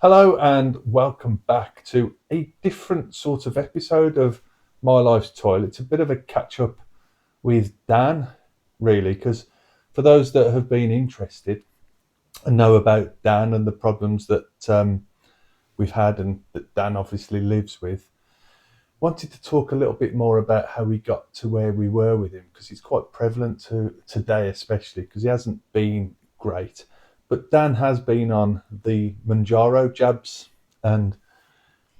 Hello and welcome back to a different sort of episode of My Life's Toil. It's a bit of a catch up with Dan, really, because for those that have been interested and know about Dan and the problems that we've had and that Dan obviously lives with, wanted to talk a little bit more about how we got to where we were with him, because it's quite prevalent to today, especially because he hasn't been great. But Dan has been on the Mounjaro jabs, and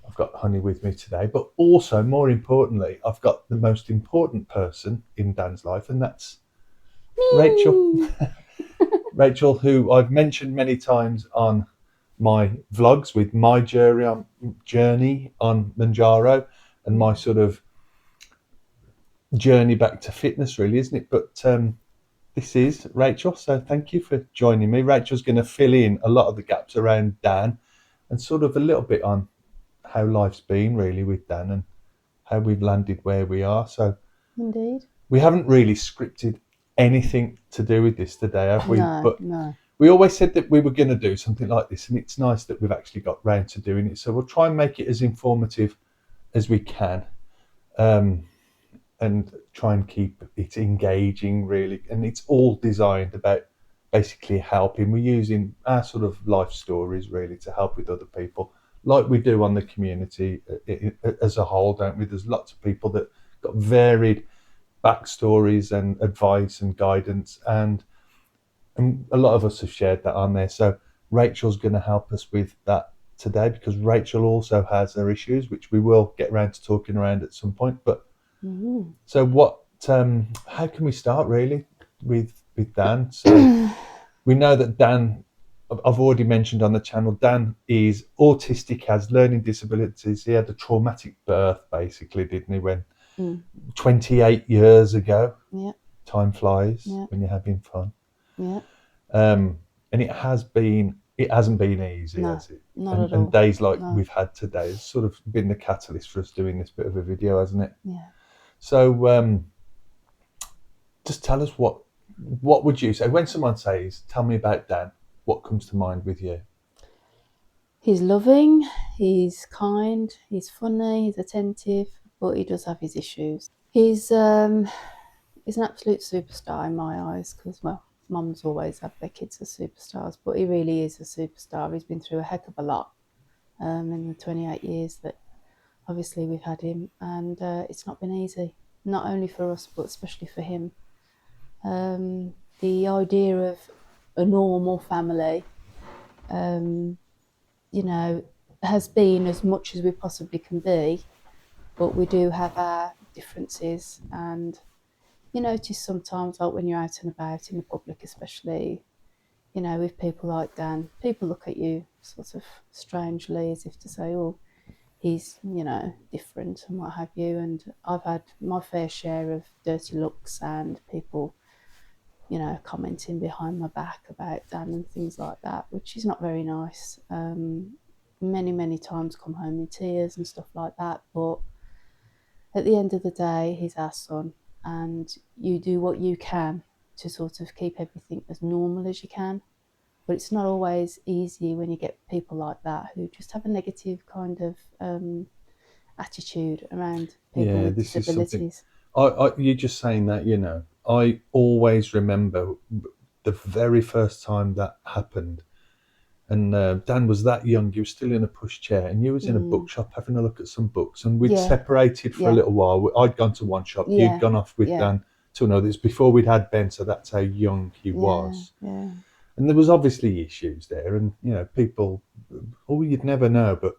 I've got Honey with me today. But also, more importantly, I've got the most important person in Dan's life, and that's Rachel. Rachel, who I've mentioned many times on my vlogs with my journey on Mounjaro and my sort of journey back to fitness, really, isn't it? But this is Rachel, so thank you for joining me. Rachel's going to fill in a lot of the gaps around Dan and sort of a little bit on how life's been really with Dan and how we've landed where we are. So Indeed. we haven't really scripted anything to do with this today, have we? No, no. We always said that we were going to do something like this, and it's nice that we've actually got round to doing it. So we'll try and make it as informative as we can. And try and keep it engaging, really. And it's all designed about basically helping. We're using our sort of life stories really to help with other people, like we do on the community as a whole, don't we? There's lots of people that got varied backstories and advice and guidance, and a lot of us have shared that on there. So Rachel's going to help us with that today, because Rachel also has her issues, which we will get around to talking around at some point. But so what? How can we start really with Dan? So we know that Dan, I've already mentioned on the channel, Dan is autistic, has learning disabilities. He had a traumatic birth, basically, didn't he? When 28 years ago. Yeah. Time flies when you're having fun. Yeah. And it hasn't been easy, has it? Not at all. And days like we've had today has sort of been the catalyst for us doing this bit of a video, hasn't it? Yeah. So just tell us what would you say when someone says, tell me about Dan, what comes to mind with you? He's loving, he's kind, he's funny, he's attentive, but he does have his issues. He's an absolute superstar in my eyes, because, well, mums always have their kids as superstars, but he really is a superstar. He's been through a heck of a lot in the 28 years that obviously we've had him, and it's not been easy, not only for us, but especially for him. The idea of a normal family, has been as much as we possibly can be, but we do have our differences. And you notice sometimes, like when you're out and about in the public, especially, with people like Dan, people look at you sort of strangely, as if to say, oh, he's, different and what have you. And I've had my fair share of dirty looks and people, commenting behind my back about Dan and things like that, which is not very nice. Many times come home in tears and stuff like that. But at the end of the day, he's our son, and you do what you can to sort of keep everything as normal as you can. But it's not always easy when you get people like that who just have a negative kind of attitude around people with disabilities. You're just saying that, I always remember the very first time that happened. And Dan was that young, he was still in a pushchair, and you was in a bookshop having a look at some books, and we'd separated for a little while. I'd gone to one shop, you'd gone off with Dan to another. It's before we'd had Ben, so that's how young he was. Yeah. And there was obviously issues there, and people, you'd never know, but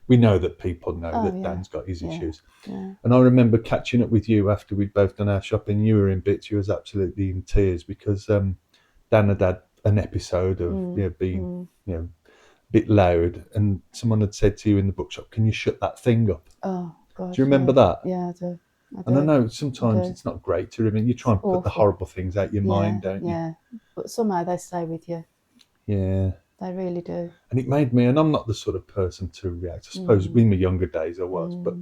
we know that people know that Dan's got his issues. Yeah. And I remember catching up with you after we'd both done our shopping. You were in bits. You was absolutely in tears because Dan had an episode of being a bit loud, and someone had said to you in the bookshop, "Can you shut that thing up?" Oh God. Do you remember that? Yeah, I do. And I know sometimes it's not great to remember. You try and put the horrible things out your mind, don't you? Yeah, but somehow they stay with you. Yeah. They really do. And it made me, and I'm not the sort of person to react. I suppose in my younger days I was, but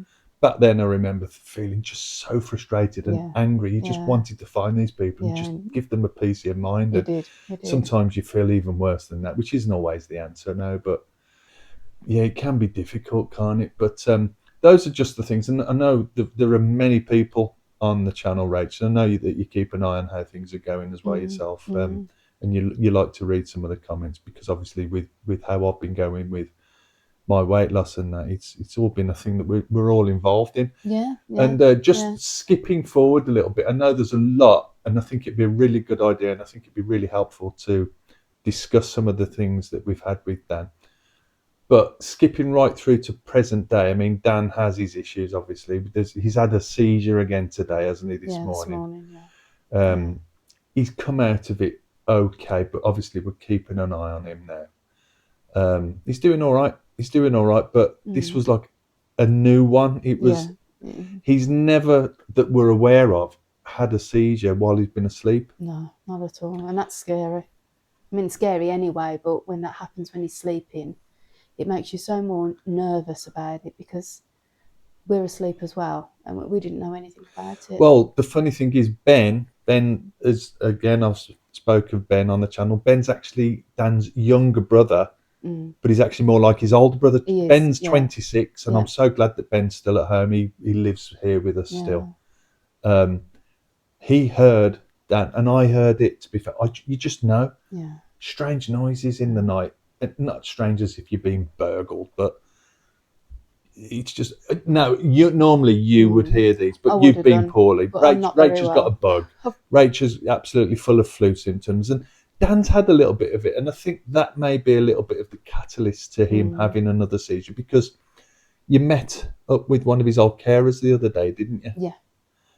back then I remember feeling just so frustrated and angry. You just wanted to find these people and just give them a piece of your mind. You did. Sometimes you feel even worse than that, which isn't always the answer, no. But yeah, it can be difficult, can't it? But those are just the things. And I know there are many people on the channel, Rachel. I know that you keep an eye on how things are going as well yourself. And you like to read some of the comments, because obviously with how I've been going with my weight loss and that, it's all been a thing that we're all involved in. Yeah, And just skipping forward a little bit, I know there's a lot, and I think it'd be a really good idea, and I think it'd be really helpful to discuss some of the things that we've had with Dan. But skipping right through to present day, I mean, Dan has his issues, obviously. He's had a seizure again today, hasn't he, this morning? He's come out of it okay, but obviously we're keeping an eye on him now. He's doing all right. But this was like a new one. It was. He's never, that we're aware of, had a seizure while he's been asleep. No, not at all. And that's scary. I mean, scary anyway, but when that happens when he's sleeping, it makes you so more nervous about it, because we're asleep as well and we didn't know anything about it. Well, the funny thing is, Ben is, again, I've spoke of Ben on the channel. Ben's actually Dan's younger brother, but he's actually more like his older brother. Ben's 26, and I'm so glad that Ben's still at home. He lives here with us still. He heard Dan, and I heard it, to be fair. You just know. Strange noises in the night. Not strange as if you're being burgled, but it's just, no, normally you would hear these, but you've been poorly. Rachel's got a bug. Rachel's absolutely full of flu symptoms, and Dan's had a little bit of it, and I think that may be a little bit of the catalyst to him having another seizure, because you met up with one of his old carers the other day, didn't you? Yeah.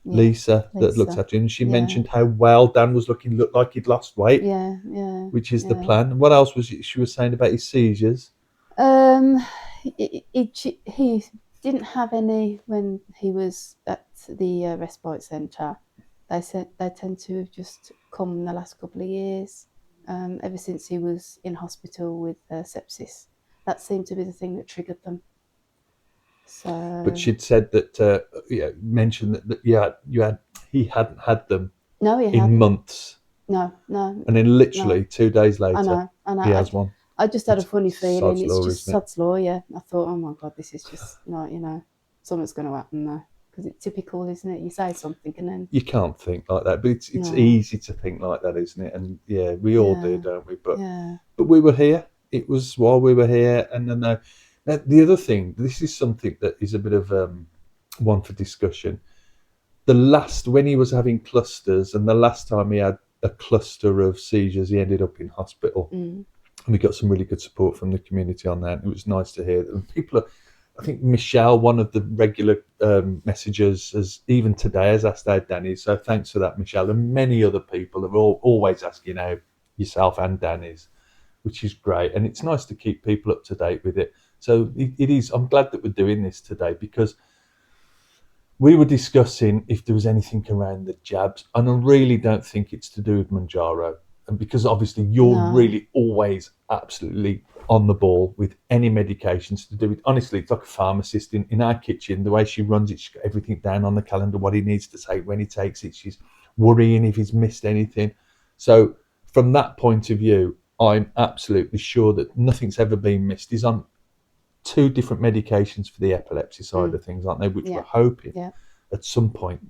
Lisa, that looked after him, and she mentioned how well Dan was looking, looked like he'd lost weight. Which is the plan. What else was she was saying about his seizures? He didn't have any when he was at the respite centre. They said they tend to have just come in the last couple of years, ever since he was in hospital with sepsis. That seemed to be the thing that triggered them. So, but she'd said that, mentioned that he hadn't had them in months. No. And then literally 2 days later, I know. He has one. I just had a funny feeling. It's just sod's law, yeah. I thought, oh my God, this is just not, something's going to happen there. Because it's typical, isn't it? You say something and then... You can't think like that, but it's easy to think like that, isn't it? And we all do, don't we? But we were here. It was while we were here. And then the other thing, this is something that is a bit of one for discussion. When he was having clusters, and the last time he had a cluster of seizures, he ended up in hospital. And we got some really good support from the community on that. It was nice to hear that. People I think Michelle, one of the regular messengers, even today has asked how Dan is. So thanks for that, Michelle. And many other people are always asking how yourself and Dan is, which is great. And it's nice to keep people up to date with it. So it is. I'm glad that we're doing this today, because we were discussing if there was anything around the jabs, and I really don't think it's to do with Mounjaro. And because obviously you're really always absolutely on the ball with any medications to do with, honestly, it's like a pharmacist in our kitchen, the way she runs it, she's got everything down on the calendar, what he needs to take, when he takes it, she's worrying if he's missed anything. So from that point of view, I'm absolutely sure that nothing's ever been missed. He's on 2 different medications for the epilepsy side of things, aren't they? Which we're hoping at some point,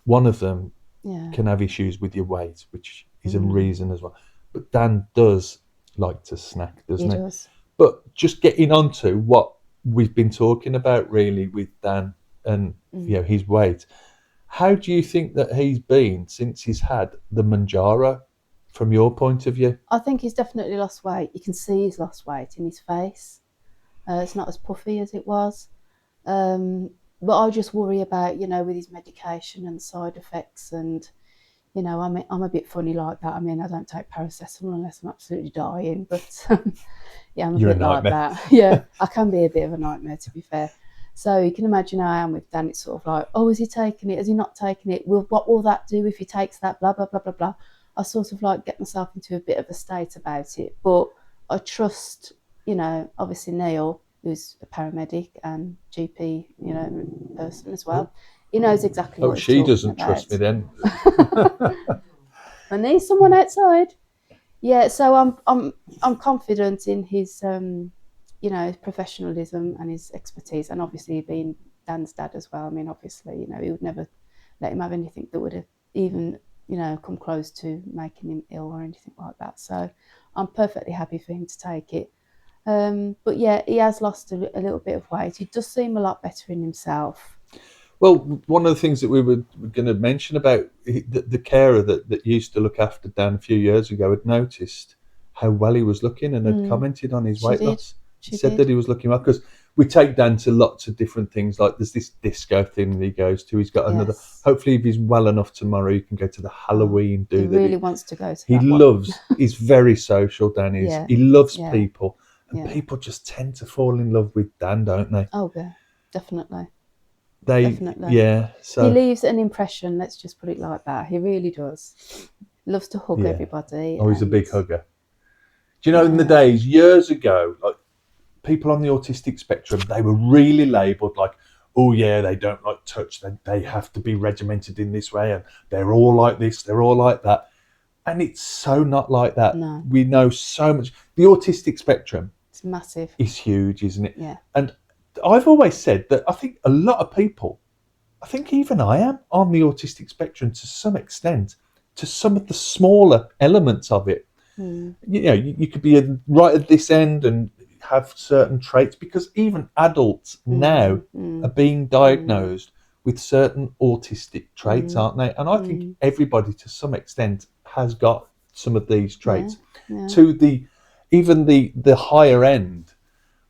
one of them can have issues with your weight, which is a reason as well. But Dan does like to snack, doesn't he? He does. But just getting onto what we've been talking about really with Dan and his weight, how do you think that he's been since he's had the Mounjaro, from your point of view? I think he's definitely lost weight. You can see he's lost weight in his face. It's not as puffy as it was. But I just worry about, with his medication and side effects, and, I'm a bit funny like that. I mean, I don't take paracetamol unless I'm absolutely dying, but I'm a bit like that. Yeah, I can be a bit of a nightmare, to be fair. So you can imagine how I am with Dan. It's sort of like, oh, is he taking it? Is he not taking it? What will that do if he takes that? Blah, blah, blah, blah, blah. I sort of like get myself into a bit of a state about it. But I trust, obviously Neil, who's a paramedic and GP, person as well. He knows exactly what he's talking about. She doesn't trust me then. I need someone outside. Yeah, so I'm confident in his you know, his professionalism and his expertise, and obviously being Dan's dad as well. I mean, obviously, you know, he would never let him have anything that would have even, you know, come close to making him ill or anything like that. So I'm perfectly happy for him to take it. But yeah, he has lost a little bit of weight. He does seem a lot better in himself. Well, one of the things that we were going to mention about the carer that used to look after Dan a few years ago had noticed how well he was looking and had commented on his weight loss. She said that he was looking well, because we take Dan to lots of different things. Like there's this disco thing that he goes to. He's got another. Hopefully, if he's well enough tomorrow, he can go to the Halloween do he that. Really wants to go to. He that loves. He's very social. Dan is. Yeah. He loves Yeah. people, and people just tend to fall in love with Dan, don't they? Oh yeah, definitely. Definitely. Yeah. So he leaves an impression. Let's just put it like that. He really does. Loves to hug everybody. Oh, he's a big hugger. Do you know, in the days, years ago, like people on the autistic spectrum, they were really labelled like, oh yeah, they don't like touch, they have to be regimented in this way, and they're all like this, they're all like that. And it's so not like that. No. We know so much. The autistic spectrum, it's massive. It's huge, isn't it? Yeah. And I've always said that I think a lot of people, I think even I am on the autistic spectrum to some extent, to some of the smaller elements of it. You know, you could be right at this end and have certain traits, because even adults now are being diagnosed with certain autistic traits, aren't they? And I think everybody to some extent has got some of these traits to the higher end,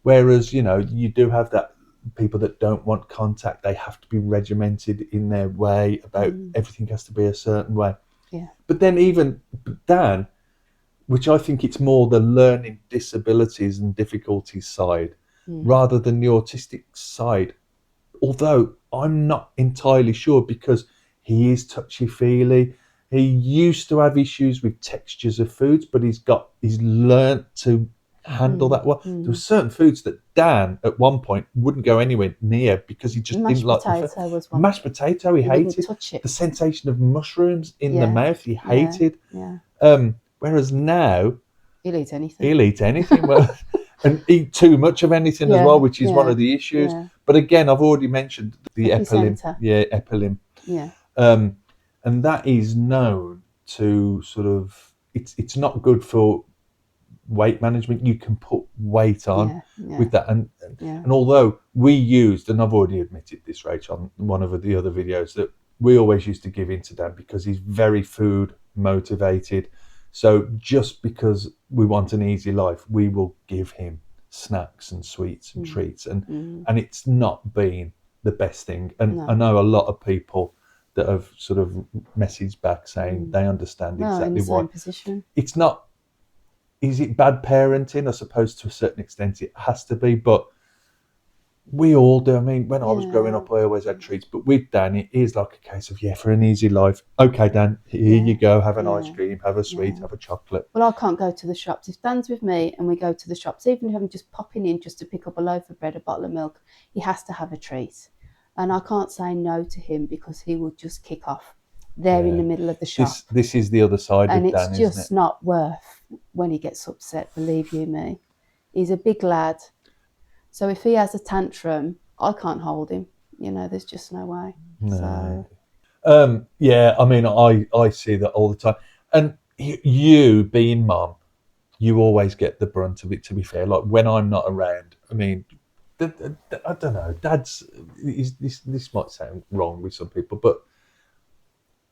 whereas, you know, you do have that people that don't want contact, they have to be regimented in their way about everything has to be a certain way. But then even Dan, which I think it's more the learning disabilities and difficulties side rather than the autistic side. Although I'm not entirely sure, because he is touchy-feely. He used to have issues with textures of foods, but he's learnt to handle that well. There were certain foods that Dan at one point wouldn't go anywhere near because he just didn't like. Mashed potato, he hated. Touch it. The sensation of mushrooms in the mouth, he hated. Whereas now he'll eat anything. Well, and eat too much of anything as well, which is one of the issues. But again, I've already mentioned the epilim. And that is known to sort of, it's not good for weight management. You can put weight on with that, and although we used, and I've already admitted this, Rach, on one of the other videos, that we always used to give in to Dan because he's very food motivated. So just because we want an easy life, we will give him snacks and sweets and treats, and it's not been the best thing. And I know a lot of people that have sort of messaged back saying they understand exactly why. Position. It's not. Is it bad parenting? I suppose to a certain extent it has to be, but we all do. I mean, when I was growing up, I always had treats, but with Dan, it is like a case of, for an easy life. Okay, Dan, here you go. Have an ice cream, have a sweet, have a chocolate. Well, I can't go to the shops. If Dan's with me and we go to the shops, even if I'm just popping in just to pick up a loaf of bread, a bottle of milk, he has to have a treat. And I can't say no to him because he will just kick off there in the middle of the shop. This is the other side of Dan, isn't it? And it's just not worth when he gets upset, believe you me. He's a big lad. So if he has a tantrum, I can't hold him. You know, there's just no way. No. So. I mean, I see that all the time. And you being mum, you always get the brunt of it, to be fair. Like when I'm not around, I mean, I don't know, this might sound wrong with some people, but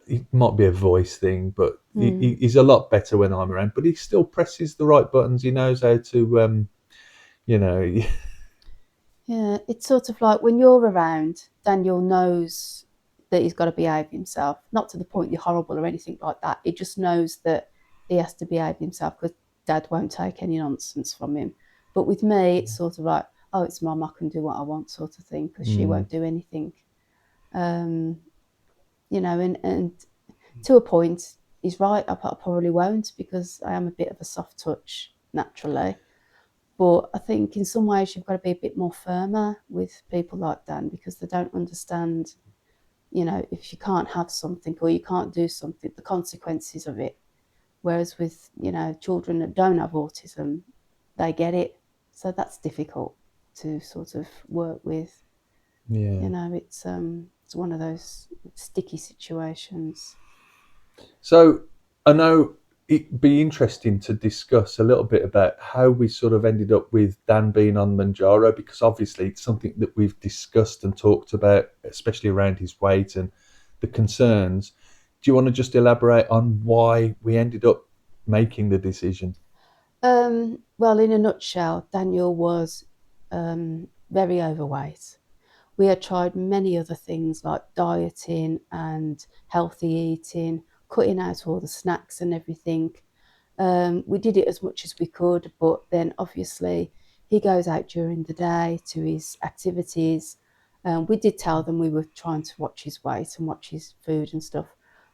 it might be a voice thing, but he's a lot better when I'm around, but he still presses the right buttons. He knows how to, Yeah, it's sort of like when you're around, Daniel knows that he's got to behave himself. Not to the point you're horrible or anything like that. He just knows that he has to behave himself because Dad won't take any nonsense from him. But with me, it's sort of like, oh, it's Mum, I can do what I want sort of thing, because she won't do anything. You know, and to a point, he's right, I probably won't, because I am a bit of a soft touch naturally. But I think in some ways you've got to be a bit more firmer with people like Dan, because they don't understand, you know, if you can't have something or you can't do something, the consequences of it. Whereas with, you know, children that don't have autism, they get it. So that's difficult to sort of work with. Yeah. You know, it's one of those sticky situations. So I know it'd be interesting to discuss a little bit about how we sort of ended up with Dan being on Mounjaro, because obviously it's something that we've discussed and talked about, especially around his weight and the concerns. Do you want to just elaborate on why we ended up making the decision? Well, in a nutshell, Daniel was very overweight. We had tried many other things like dieting and healthy eating, cutting out all the snacks and everything. We did it as much as we could, but then obviously he goes out during the day to his activities. We did tell them we were trying to watch his weight and watch his food and stuff,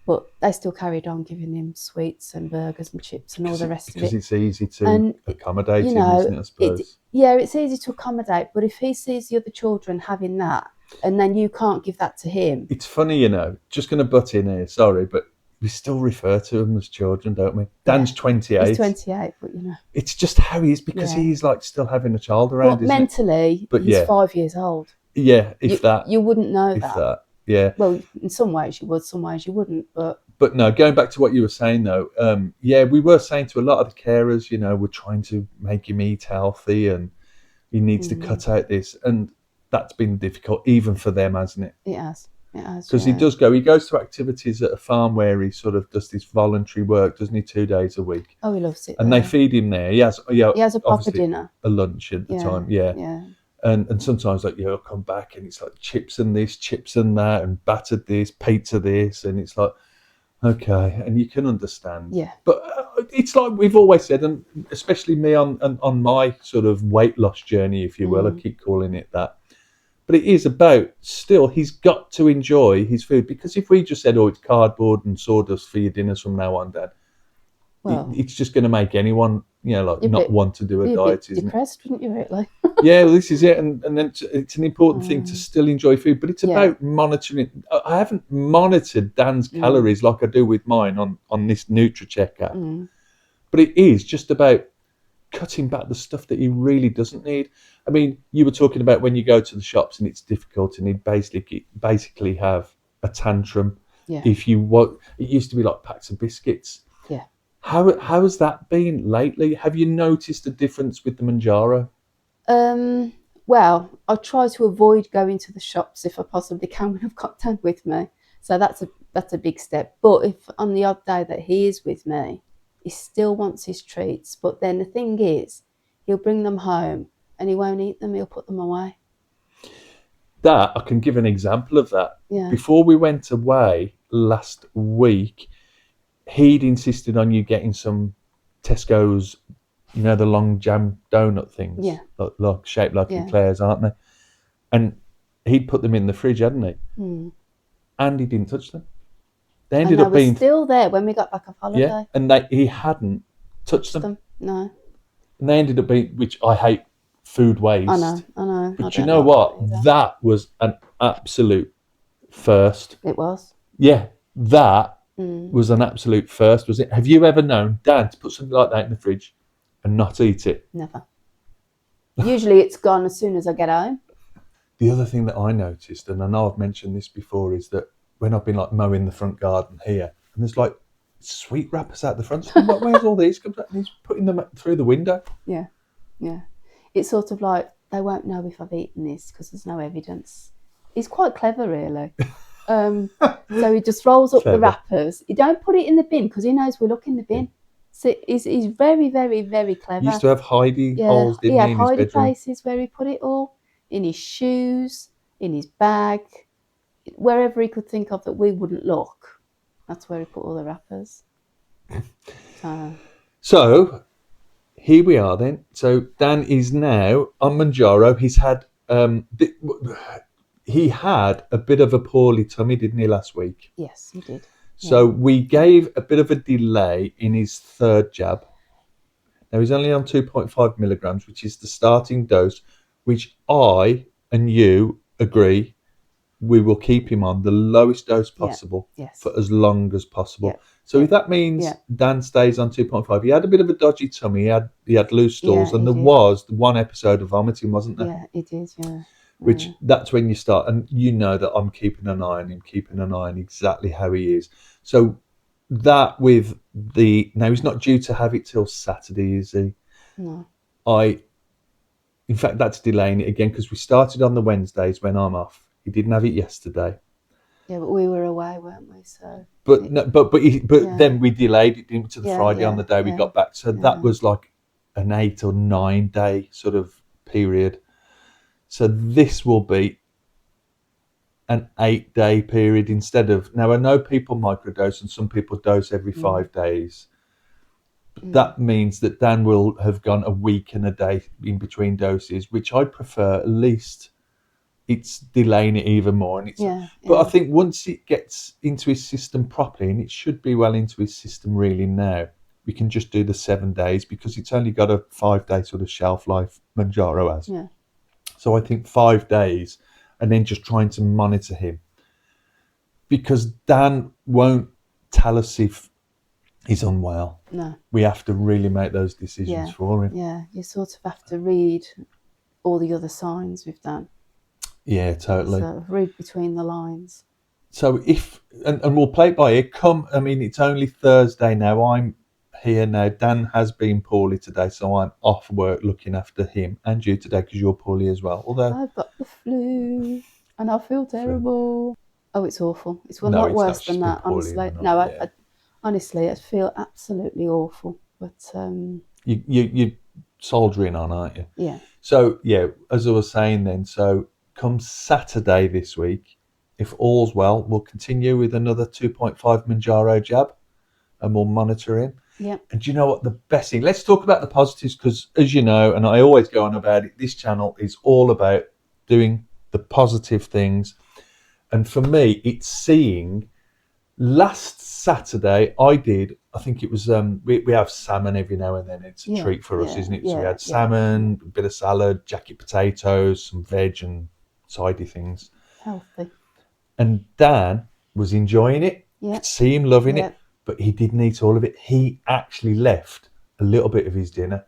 but they still carried on giving him sweets and burgers and chips and all the rest of Because it. it's easy to And accommodate you him, isn't know, it, I suppose? it's easy to accommodate, but if he sees the other children having that, and then you can't give that to him, It's funny, just going to butt in here, sorry, but we still refer to them as children, don't we? Dan's yeah, 28. he's 28, but It's just how he is, because yeah. he's like still having a child around, But isn't it? mentally, But he's yeah, 5 years old. yeah, if that, You wouldn't know if that. that, yeah. Well, in some ways you would, some ways you wouldn't. But no, going back to what you were saying though, yeah, we were saying to a lot of the carers, we're trying to make him eat healthy and he needs to cut out this, and that's been difficult even for them, hasn't it? It has, Because yeah. he goes to activities at a farm where he sort of does this voluntary work, doesn't he, 2 days a week? Oh, he loves it. And they feed him there. He has He has a proper obviously dinner. a lunch at the time, yeah. Yeah. And sometimes he'll come back and it's like chips and this, chips and that, and battered this, pizza this, and it's like, okay, and you can understand. Yeah. But it's like we've always said, and especially me on my sort of weight loss journey, if you will, I keep calling it that. But it is about, still, he's got to enjoy his food, because if we just said, oh, it's cardboard and sawdust for your dinners from now on, Dad, Well, it's just going to make anyone, not want to do a diet, isn't it? Depressed, wouldn't you, really? Yeah, well, this is it, and then it's an important thing to still enjoy food, but it's about monitoring. I haven't monitored Dan's calories like I do with mine on this NutriCheck app, but it is just about cutting back the stuff that he really doesn't need. I mean, you were talking about when you go to the shops and it's difficult, and he'd basically have a tantrum. Yeah. If you want, it used to be like packs of biscuits. Yeah. How has that been lately? Have you noticed a difference with the Mounjaro? Well, I try to avoid going to the shops if I possibly can when I've got Dan with me. So that's a big step. But if on the odd day that he is with me, he still wants his treats. But then the thing is, he'll bring them home and he won't eat them. He'll put them away. That, I can give an example of that. Yeah. Before we went away last week, he'd insisted on you getting some Tesco's, the long jam donut things. Yeah. Like shaped like eclairs, aren't they? And he'd put them in the fridge, hadn't he? And he didn't touch them. They ended up being still there when we got back off holiday. Yeah, and he hadn't touched them. No. And they ended up being, which I hate food waste. I know. But you know what? That was an absolute first. It was. Yeah, that was an absolute first, was it? Have you ever known Dad to put something like that in the fridge and not eat it? Never. Usually it's gone as soon as I get home. The other thing that I noticed, and I know I've mentioned this before, is that when I've been like mowing the front garden here, and there's like sweet wrappers out the front, so I'm like, where's all these? And he's putting them through the window. Yeah. It's sort of like, they won't know if I've eaten this because there's no evidence. He's quite clever, really. So he just rolls up the wrappers. He don't put it in the bin because he knows we look in the bin. So he's very, very, very clever. He used to have hidey holes, didn't he, in his bedroom? He had hidey places where he put it all. In his shoes, in his bag, wherever he could think of that we wouldn't look. That's where he put all the wrappers. So here we are then. So Dan is now on Mounjaro. He's had he had a bit of a poorly tummy, didn't he, last week? Yes, he did. So we gave a bit of a delay in his third jab. Now he's only on 2.5 milligrams, which is the starting dose, which I and you agree we will keep him on the lowest dose possible Yes. for as long as possible. Yeah. So if that means Dan stays on 2.5, he had a bit of a dodgy tummy, he had loose stools, and there was one episode of vomiting, wasn't there? Yeah, it is, yeah. Which that's when you start, and you know that I'm keeping an eye on him, keeping an eye on exactly how he is. So that with now he's not due to have it till Saturday, is he? No. In fact, that's delaying it again because we started on the Wednesdays when I'm off. He didn't have it yesterday. Yeah, but we were away, weren't we? So. But then we delayed it to the Friday on the day we got back. So that was like an 8 or 9 day sort of period. So this will be an 8 day period instead of. Now I know people microdose and some people dose every 5 days. That means that Dan will have gone a week and a day in between doses, which I prefer. At least it's delaying it even more. And I think once it gets into his system properly, and it should be well into his system really now, we can just do the 7 days because it's only got a 5 day sort of shelf life, Mounjaro has. Yeah. So I think 5 days and then just trying to monitor him. Because Dan won't tell us if he's unwell. No. We have to really make those decisions for him. Yeah, you sort of have to read all the other signs we've done. Yeah, totally. So read between the lines. So and we'll play it by ear. It's only Thursday now. I'm here now. Dan has been poorly today, so I'm off work looking after him and you today because you're poorly as well. Although I've got the flu and I feel terrible. Oh, it's awful. It's a lot worse than that, honestly. I honestly, I feel absolutely awful. But you're soldiering on, aren't you? Yeah. So as I was saying then, so come Saturday this week, if all's well, we'll continue with another 2.5 Mounjaro jab, and we'll monitor him. Yeah. And do you know what the best thing? Let's talk about the positives because, as you know, and I always go on about it, this channel is all about doing the positive things. And for me, it's seeing. Last Saturday, I think it was, we have salmon every now and then. It's a treat for us, isn't it? So we had salmon, a bit of salad, jacket potatoes, some veg and sidey things. Healthy. And Dan was enjoying it. Yeah. Could see him loving it, but he didn't eat all of it. He actually left a little bit of his dinner,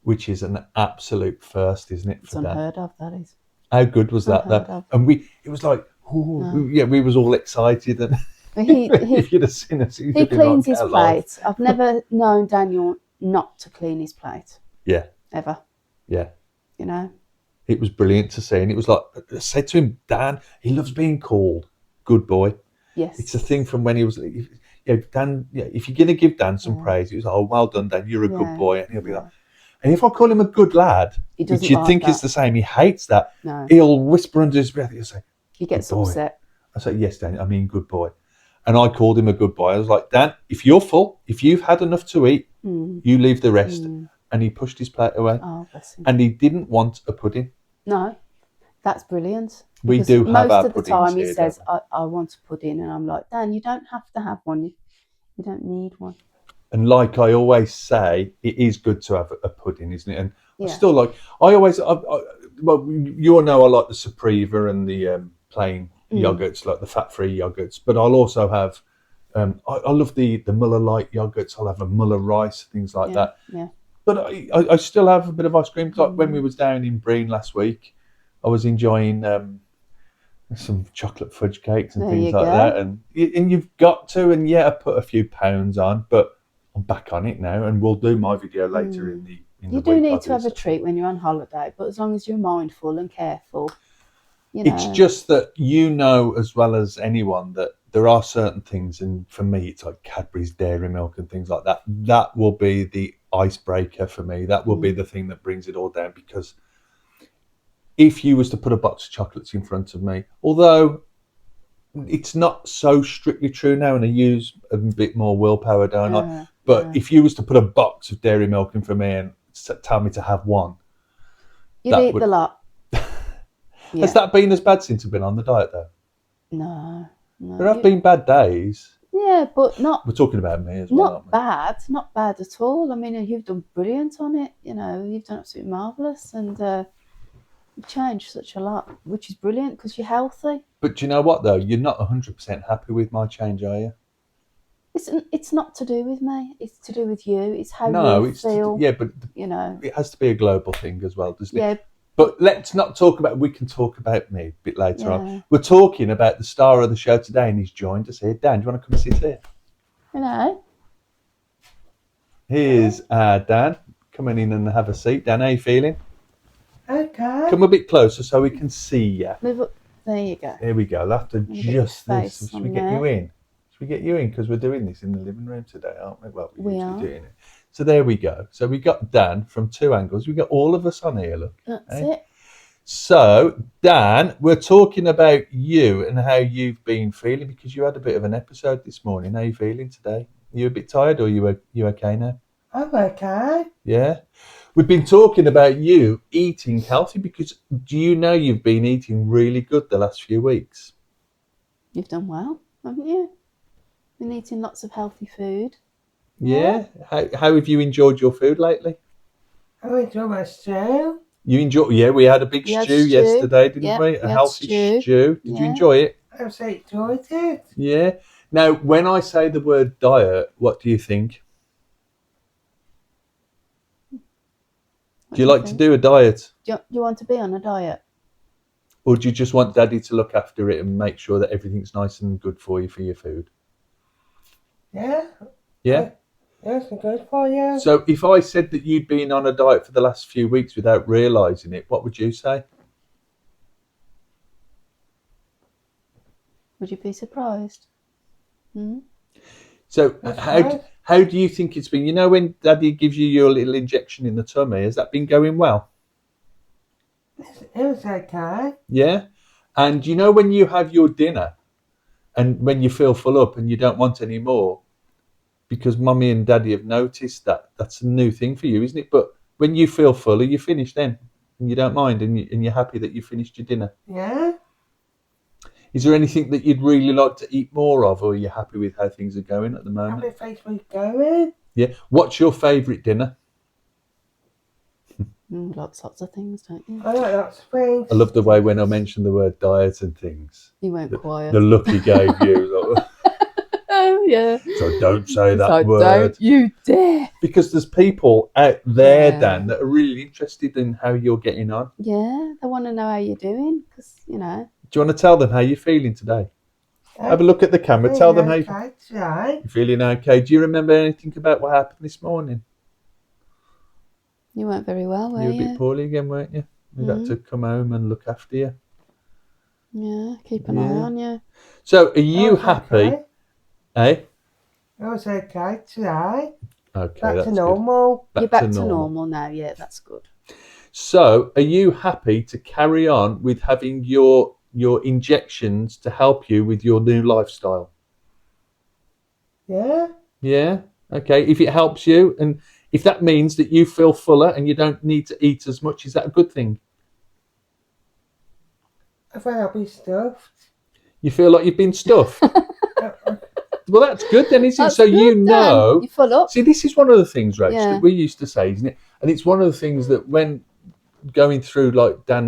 which is an absolute first, isn't it? It's unheard of, that is. How good was that, though? And it was like, we was all excited and... if you'd have seen us, he cleans his plate. I've never known Daniel not to clean his plate. Yeah. Ever. Yeah. You know? It was brilliant to see. And it was like, I said to him, Dan, he loves being called good boy. Yes. It's a thing from when he was, Dan, if you're going to give Dan some praise, it was, oh, well done, Dan, you're a good boy. And he'll be like, and if I call him a good lad, which you'd think is the same, he hates that. No. He'll whisper under his breath, he'll say, he gets upset. I say, yes, Dan, I mean good boy. And I called him a good boy. I was like, Dan, if you're full, if you've had enough to eat, you leave the rest. And he pushed his plate away. Oh, bless him. And he didn't want a pudding. No, that's brilliant. We do have our puddings. Most of the time he says, I want a pudding. And I'm like, Dan, you don't have to have one. You don't need one. And like I always say, it is good to have a pudding, isn't it? And I still like, well, you all know I like the Supreva and the plain yogurts, like the fat-free yogurts, but I'll also have I love the Muller light yogurts. I'll have a Muller rice, things like that. Yeah. But I still have a bit of ice cream. Like when we was down in Breen last week, I was enjoying some chocolate fudge cakes and things like that. And you've got to, and I put a few pounds on, but I'm back on it now, and we'll do my video later in the You do need to have a treat when you're on holiday, but as long as you're mindful and careful. It's just that as well as anyone that there are certain things, and for me it's like Cadbury's dairy milk and things like that. That will be the icebreaker for me. That will be the thing that brings it all down, because if you was to put a box of chocolates in front of me, although it's not so strictly true now and I use a bit more willpower, don't I? But if you was to put a box of dairy milk in for me and tell me to have one, you'd eat the lot. Has that been as bad since I've been on the diet, though? No. There have been bad days. Yeah, but not... We're talking about me as well, Not bad at all. I mean, you've done brilliant on it. You've done absolutely marvellous. And You've changed such a lot, which is brilliant because you're healthy. But do you know what, though? You're not 100% happy with my change, are you? It's not to do with me. It's to do with you. It's how No, you it's feel. but you know. it has to be a global thing as well, doesn't it? Yeah. But let's not talk about. We can talk about me a bit later Yeah. on. We're talking about the star of the show today, and he's joined us here. Dan, do you want to come and sit here? You know. Here's Dan. Come on in and have a seat. Dan, how you feeling? Okay. Come a bit closer so we can see you. Move up. There you go. Here we go. I'll have to adjust this. Space Should we on get there. you in? Should we get you in? Because we're doing this in the living room today, aren't we? Well, we're We usually are. doing it. So there we go. So we got Dan from two angles. We got all of us on here, look. That's it. So, Dan, we're talking about you and how you've been feeling because you had a bit of an episode this morning. How are you feeling today? Are you a bit tired or you okay now? I'm okay. Yeah. We've been talking about you eating healthy because do you know you've been eating really good the last few weeks? You've done well, haven't you? Been eating lots of healthy food. Yeah. How have you enjoyed your food lately? I enjoy my stew. You enjoy? Yeah, we had a big We had stew stew. yesterday, didn't Yeah, we? we A had healthy stew. stew. Did you Yeah. enjoy it? I enjoyed it. Yeah. Now, when I say the word diet, what do you think? What Do you like to think? do a diet? Do you want to be on a diet? Or do you just want Daddy to look after it and make sure that everything's nice and good for you for your food? Yeah. Yeah? Yes, I'm good for you. So if I said that you'd been on a diet for the last few weeks without realising it, what would you say? Would you be surprised? So That's how right. how do you think it's been? You know when Daddy gives you your little injection in the tummy, has that been going well? It was okay. Yeah? And you know when you have your dinner and when you feel full up and you don't want any more, because Mummy and Daddy have noticed that that's a new thing for you, isn't it? But when you feel full, are you finished then? And you don't mind and you're happy that you finished your dinner? Yeah. Is there anything that you'd really like to eat more of, or are you happy with how things are going at the How moment? many things we going? Yeah. What's your favourite dinner? Lots of things, don't you? I like lots of things. I love the way when I mention the word diet and things, You went quiet. the look he gave you. Like, Oh, yeah. so don't say that So word. don't you dare. Because there's people out there, Yeah. Dan, that are really interested in how you're getting on. Yeah, they want to know how you're doing because, Do you want to tell them how you're feeling today? Yeah. Have a look at the camera. Tell them how you're Okay today. feeling okay. Do you remember anything about what happened this morning? you weren't very well, were You were you? a bit poorly again, weren't you? We had to come home and look after you. Yeah, keep an eye Yeah. on you. So are I you was happy? Okay. Eh? I was okay today. Okay, Back that's to normal. You're back to normal now. Yeah, that's good. So, are you happy to carry on with having your injections to help you with your new lifestyle? Yeah. Yeah. Okay. If it helps you, and if that means that you feel fuller and you don't need to eat as much, is that a good thing? I think I'll be stuffed. You feel like you've been stuffed. Well, that's good then, isn't it? That's So good, you Dan. know. You're full up. See, this is one of the things, Rach, Yeah. that we used to say, isn't it? And it's one of the things that when going through, like Dan,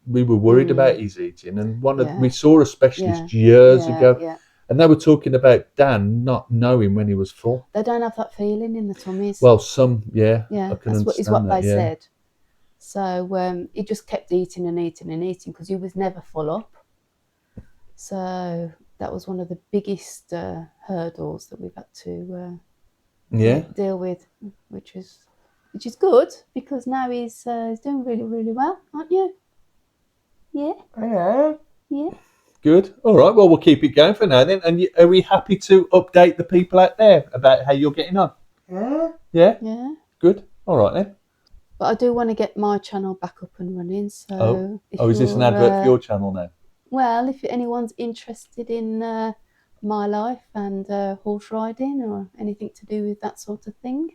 we were worried about his eating, and we saw a specialist years ago, and they were talking about Dan not knowing when he was full. They don't have that feeling in the tummies. Well, some, I can that's understand what that, they said. So he just kept eating and eating and eating because he was never full up. So that was one of the biggest hurdles that we've had to deal with, which is good because now he's doing really, really well, aren't you? Yeah. I know. Yeah. Good. All right. Well, we'll keep it going for now then. And are we happy to update the people out there about how you're getting on? Yeah. Yeah. Yeah. Good. All right then. But I do want to get my channel back up and running. So is this an advert for your channel now? Well, if anyone's interested in my life and horse riding or anything to do with that sort of thing,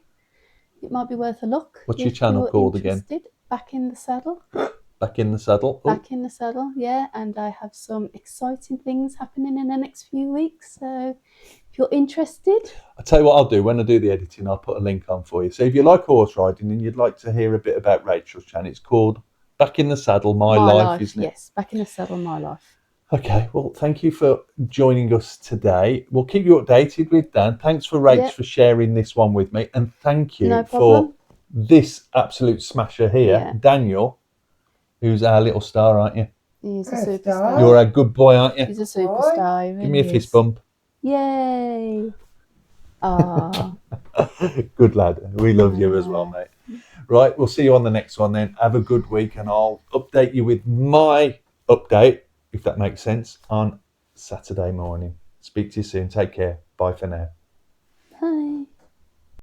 it might be worth a look. What's your channel called again? Back in the Saddle. Back in the Saddle. Oh. Back in the Saddle, yeah. And I have some exciting things happening in the next few weeks. So if you're interested. I'll tell you what I'll do. When I do the editing, I'll put a link on for you. So if you like horse riding and you'd like to hear a bit about Rachael's channel, it's called Back in the Saddle, my My life, life, isn't it? yes. Back in the Saddle, My Life. Okay, well, thank you for joining us today. We'll keep you updated with Dan. Thanks for Rach Yeah. for sharing this one with me, and thank you No for problem. this absolute smasher here, Yeah. Daniel, who's our little star, aren't you? He's a Yes, superstar. darling. You're a good boy, aren't you? He's a superstar. He Give me a really fist is. bump. Yay. Ah. Good lad. We love you as I well, know. mate. Right, we'll see you on the next one then. Have a good week, and I'll update you with my update, if that makes sense, on Saturday morning. Speak to you soon. Take care. Bye for now.